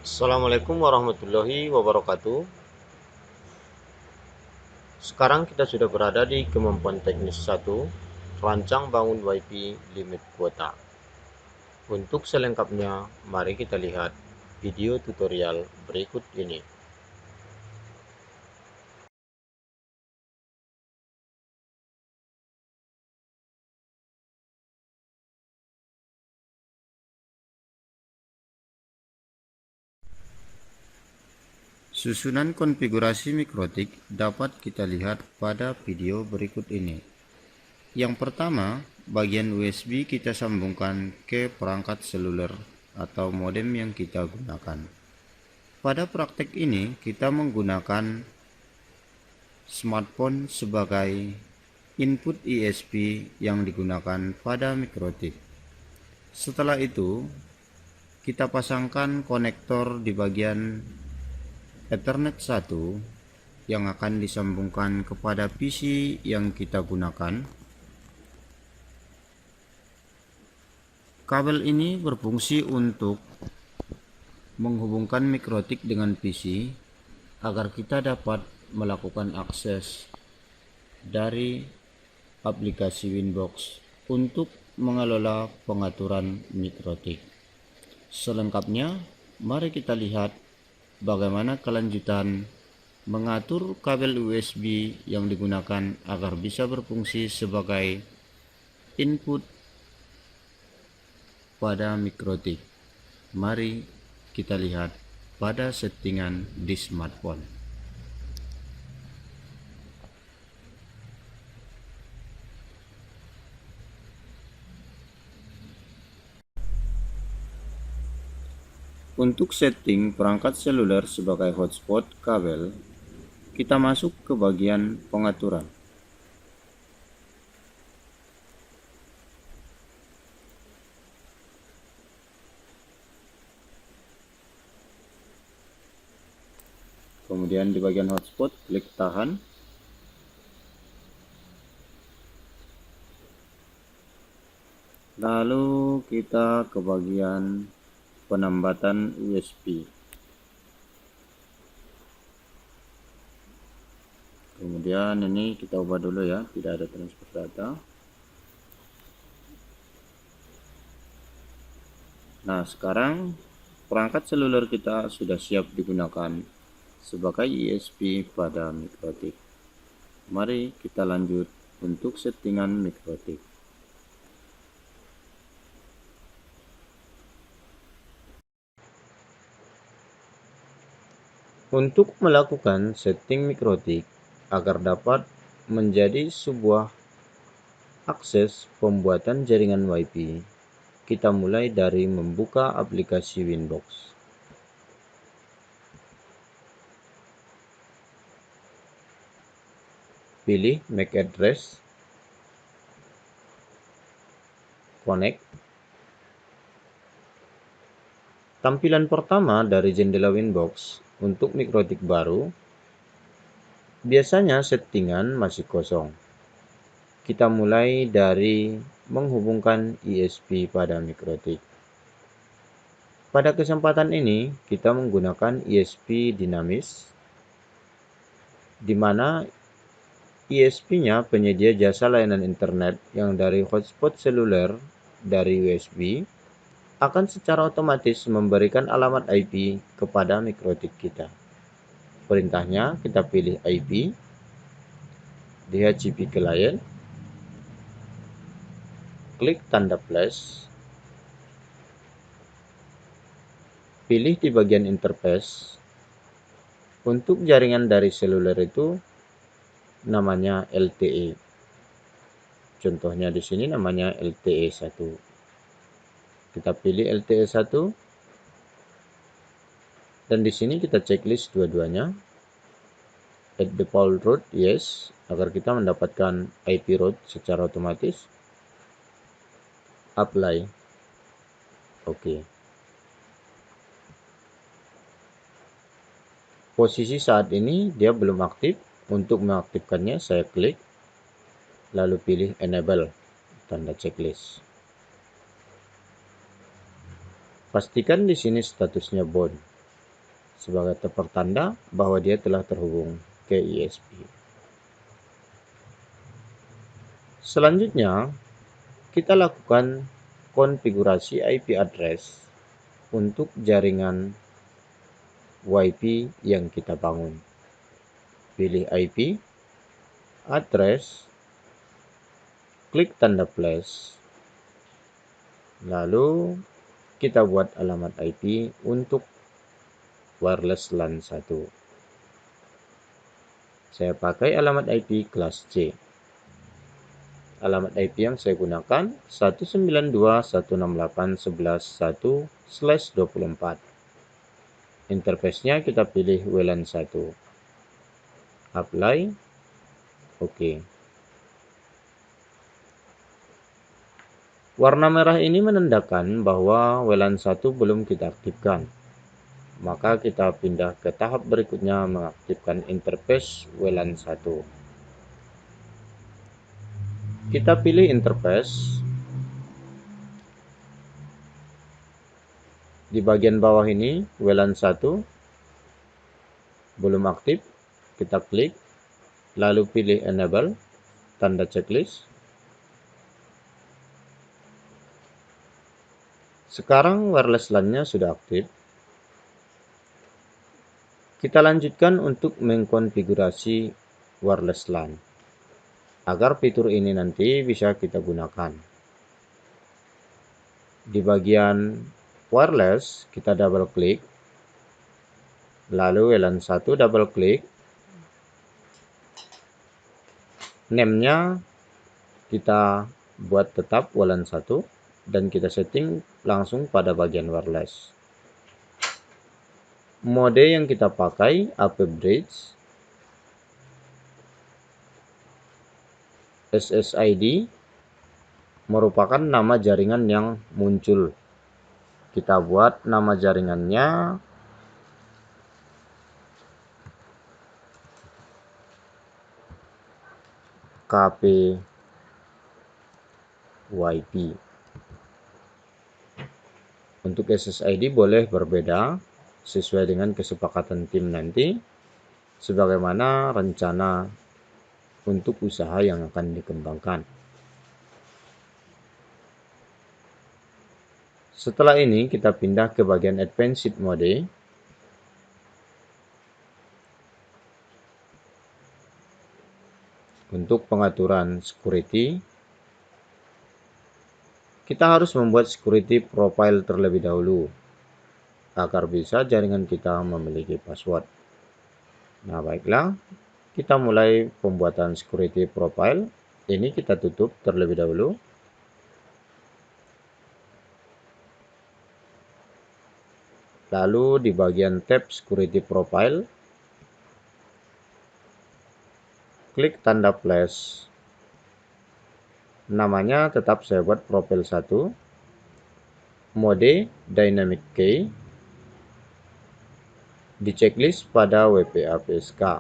Assalamualaikum warahmatullahi wabarakatuh. Sekarang kita sudah berada di kemampuan teknis 1, rancang bangun WiFi limit kuota. Untuk selengkapnya, mari kita lihat video tutorial berikut ini. Susunan konfigurasi mikrotik dapat kita lihat pada video berikut ini. Yang pertama, bagian USB kita sambungkan ke perangkat seluler atau modem yang kita gunakan. Pada praktek ini, kita menggunakan smartphone sebagai input ISP yang digunakan pada mikrotik. Setelah itu, kita pasangkan konektor di bagian Ethernet 1 yang akan disambungkan kepada PC yang kita gunakan. Kabel ini berfungsi untuk menghubungkan mikrotik dengan PC agar kita dapat melakukan akses dari aplikasi Winbox untuk mengelola pengaturan mikrotik. Selengkapnya, mari kita lihat bagaimana kelanjutan mengatur kabel USB yang digunakan agar bisa berfungsi sebagai input pada mikrotik. Mari kita lihat pada settingan di smartphone. Untuk setting perangkat seluler sebagai hotspot kabel, kita masuk ke bagian pengaturan. Kemudian di bagian hotspot, klik tahan. Lalu kita ke bagian penambatan USB. Kemudian ini kita ubah dulu ya, tidak ada transfer data. Nah, sekarang perangkat seluler kita sudah siap digunakan sebagai ISP pada mikrotik. Mari kita lanjut untuk settingan mikrotik. Untuk melakukan setting mikrotik agar dapat menjadi sebuah akses pembuatan jaringan WiFi, kita mulai dari membuka aplikasi Winbox. Pilih MAC address, connect. Tampilan pertama dari jendela Winbox untuk mikrotik baru, biasanya settingan masih kosong. Kita mulai dari menghubungkan ISP pada mikrotik. Pada kesempatan ini, kita menggunakan ISP dinamis, di mana ISP-nya penyedia jasa layanan internet yang dari hotspot seluler dari USB akan secara otomatis memberikan alamat IP kepada mikrotik kita. Perintahnya, kita pilih IP, DHCP client, klik tanda plus, pilih di bagian interface. Untuk jaringan dari seluler itu namanya LTE. Contohnya di sini namanya LTE 1. Kita pilih LTE 1 dan di sini kita checklist dua-duanya. Add default route, yes, agar kita mendapatkan IP route secara otomatis. Apply, oke. Posisi saat ini dia belum aktif. Untuk mengaktifkannya saya klik, lalu pilih enable, tanda checklist. Pastikan di sini statusnya bound. sebagai pertanda bahwa dia telah terhubung ke ISP. Selanjutnya, kita lakukan konfigurasi IP address untuk jaringan WiFi yang kita bangun. Pilih IP, address, klik tanda plus, lalu kita buat alamat IP untuk wireless LAN 1. Saya pakai alamat IP kelas C. Alamat IP yang saya gunakan 192.168.11.1/24. Interface-nya kita pilih WLAN 1. Apply. Oke. Warna merah ini menandakan bahwa WLAN 1 belum kita aktifkan. Maka kita pindah ke tahap berikutnya mengaktifkan interface WLAN 1. Kita pilih interface. Di bagian bawah ini WLAN 1 belum aktif. Kita klik, lalu pilih enable, tanda checklist. Sekarang wireless LAN-nya sudah aktif. Kita lanjutkan untuk mengkonfigurasi wireless LAN agar fitur ini nanti bisa kita gunakan. Di bagian wireless kita double klik, lalu WLAN 1 double klik, name-nya kita buat tetap WLAN 1 dan kita setting langsung pada bagian wireless. Mode yang kita pakai AP Bridge, SSID merupakan nama jaringan yang muncul. Kita buat nama jaringannya KPYP. Untuk SSID boleh berbeda sesuai dengan kesepakatan tim nanti, sebagaimana rencana untuk usaha yang akan dikembangkan. Setelah ini kita pindah ke bagian Advanced Mode. Untuk pengaturan security, kita harus membuat security profile terlebih dahulu agar bisa jaringan kita memiliki password. Nah, baiklah, kita mulai pembuatan security profile. Ini kita tutup terlebih dahulu. Lalu di bagian tab security profile, klik tanda plus. Namanya tetap saya buat profil 1. Mode dynamic key. Di checklist pada WPA-PSK.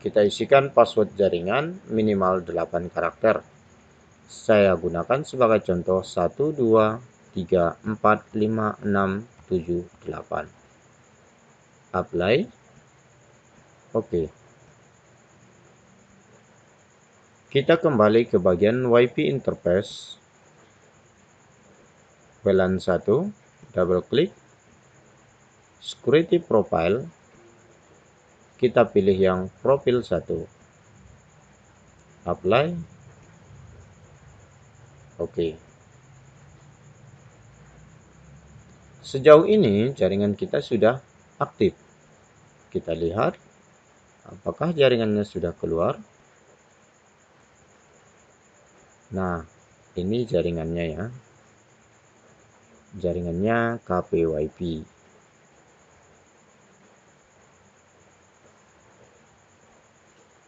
Kita isikan password jaringan minimal 8 karakter. Saya gunakan sebagai contoh 1, 2, 3, 4, 5, 6, 7, 8. Apply. Oke. Kita kembali ke bagian WiFi interface. WLAN 1, double klik. Security profile. Kita pilih yang profil 1. Apply. Oke. Sejauh ini jaringan kita sudah aktif. Kita lihat apakah jaringannya sudah keluar. Nah, ini jaringannya ya. Jaringannya KPYP.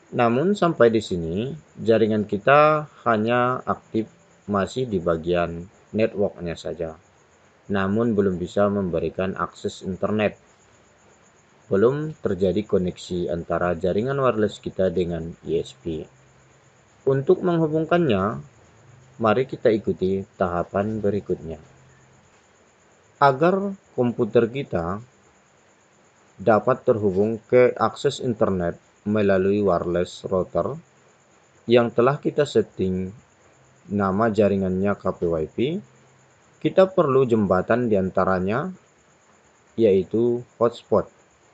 Namun sampai di sini jaringan kita hanya aktif masih di bagian networknya saja. Namun belum bisa memberikan akses internet. Belum terjadi koneksi antara jaringan wireless kita dengan ISP. Untuk menghubungkannya, mari kita ikuti tahapan berikutnya. Agar komputer kita dapat terhubung ke akses internet melalui wireless router yang telah kita setting nama jaringannya KPWiFi. Kita perlu jembatan diantaranya, yaitu hotspot.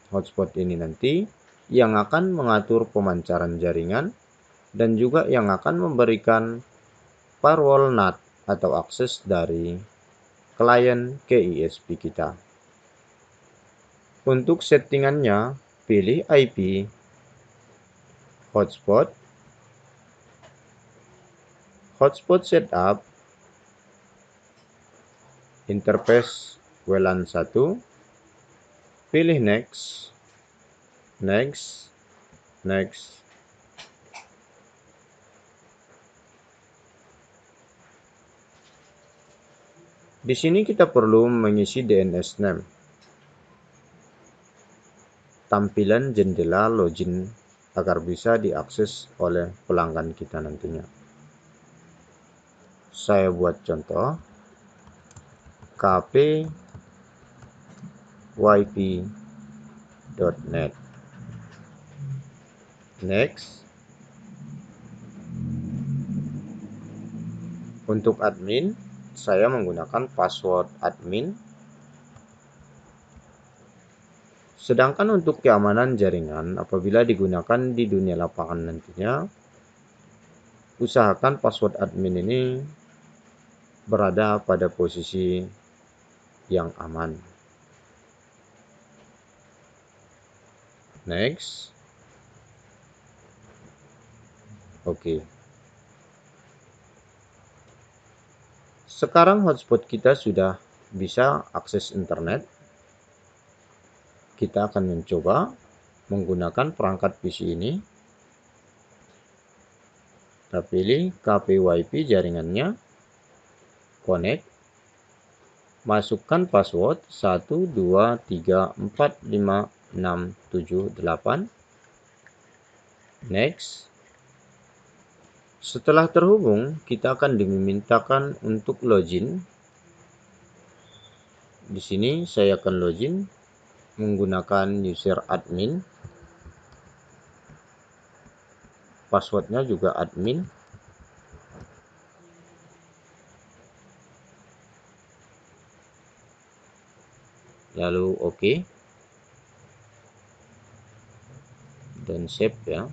Hotspot ini nanti yang akan mengatur pemancaran jaringan dan juga yang akan memberikan firewall NAT atau akses dari klien ke ISP kita. Untuk settingannya, pilih IP hotspot, hotspot setup, interface WLAN 1, pilih next, next, next. Di sini kita perlu mengisi DNS name, tampilan jendela login agar bisa diakses oleh pelanggan kita nantinya. Saya buat contoh, kpwifi.net. Next. Untuk admin, saya menggunakan password admin. Sedangkan untuk keamanan jaringan, apabila digunakan di dunia lapangan nantinya, usahakan password admin ini berada pada posisi yang aman. Next. Oke. Sekarang hotspot kita sudah bisa akses internet. Kita akan mencoba menggunakan perangkat PC ini. Kita pilih KPWiFi jaringannya, connect, masukkan password 123456778. Next. Setelah terhubung, kita akan dimintakan untuk login. Di sini saya akan login menggunakan user admin. Passwordnya juga admin. Lalu oke. Dan save ya.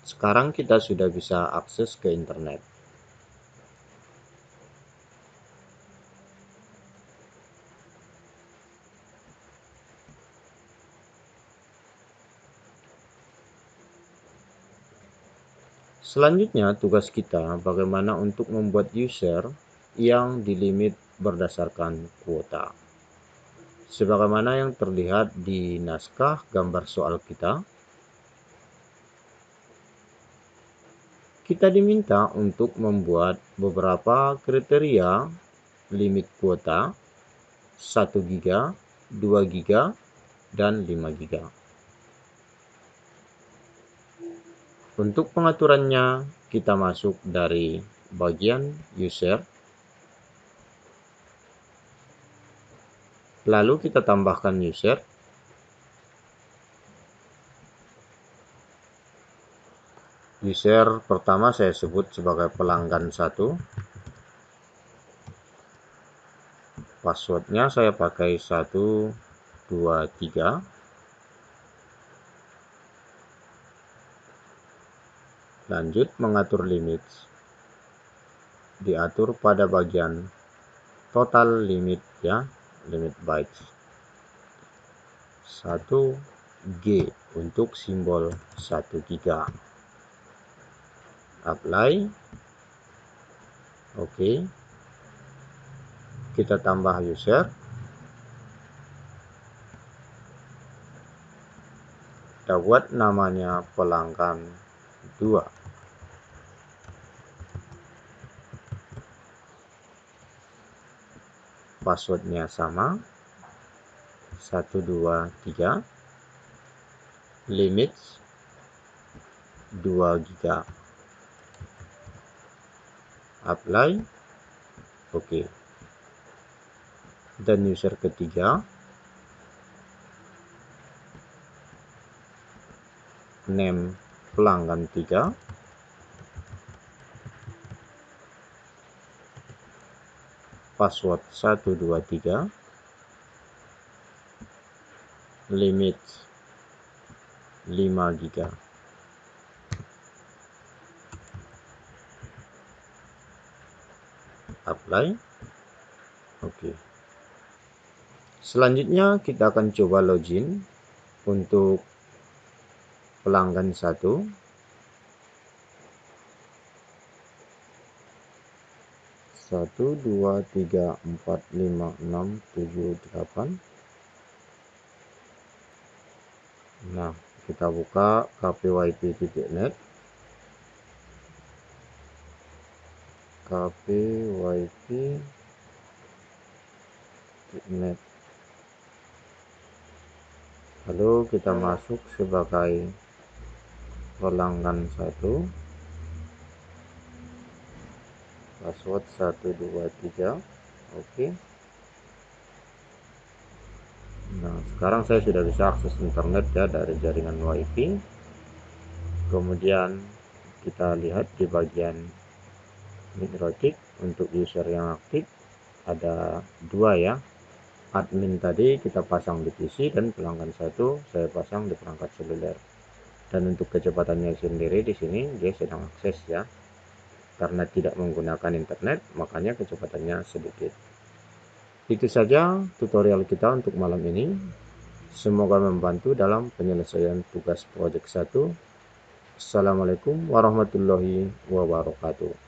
Sekarang kita sudah bisa akses ke internet. Selanjutnya, tugas kita bagaimana untuk membuat user yang dilimit berdasarkan kuota. Sebagaimana yang terlihat di naskah gambar soal kita, kita diminta untuk membuat beberapa kriteria limit kuota 1 GB, 2 GB, dan 5 GB. Untuk pengaturannya, kita masuk dari bagian user, lalu kita tambahkan user, pertama saya sebut sebagai pelanggan 1, passwordnya saya pakai 123. Lanjut mengatur limit, diatur pada bagian total limit ya, limit bytes 1G untuk simbol 1 GB. Apply. Oke. Kita tambah user. Kita buat namanya pelanggan 2. Passwordnya sama, 123, limit 2 GB. Apply. Oke. Dan user ketiga name pelanggan 3, password 123, limit 5 GB. Apply. Oke. Selanjutnya kita akan coba login untuk pelanggan 1. 1 2 3 4 5 6 7 8. Nah, kita buka kpyp.net. kpyp.net. Lalu kita masuk sebagai pelanggan 1. Password 123. Oke. Nah, sekarang saya sudah bisa akses internet ya dari jaringan WiFi. Kemudian kita lihat di bagian Mikrotik untuk user yang aktif ada 2 ya. Admin tadi kita pasang di PC dan pelanggan 1 saya pasang di perangkat seluler. Dan untuk kecepatannya sendiri di sini dia sedang akses ya. Karena tidak menggunakan internet, makanya kecepatannya sedikit. Itu saja tutorial kita untuk malam ini. Semoga membantu dalam penyelesaian tugas proyek 1. Assalamualaikum warahmatullahi wabarakatuh.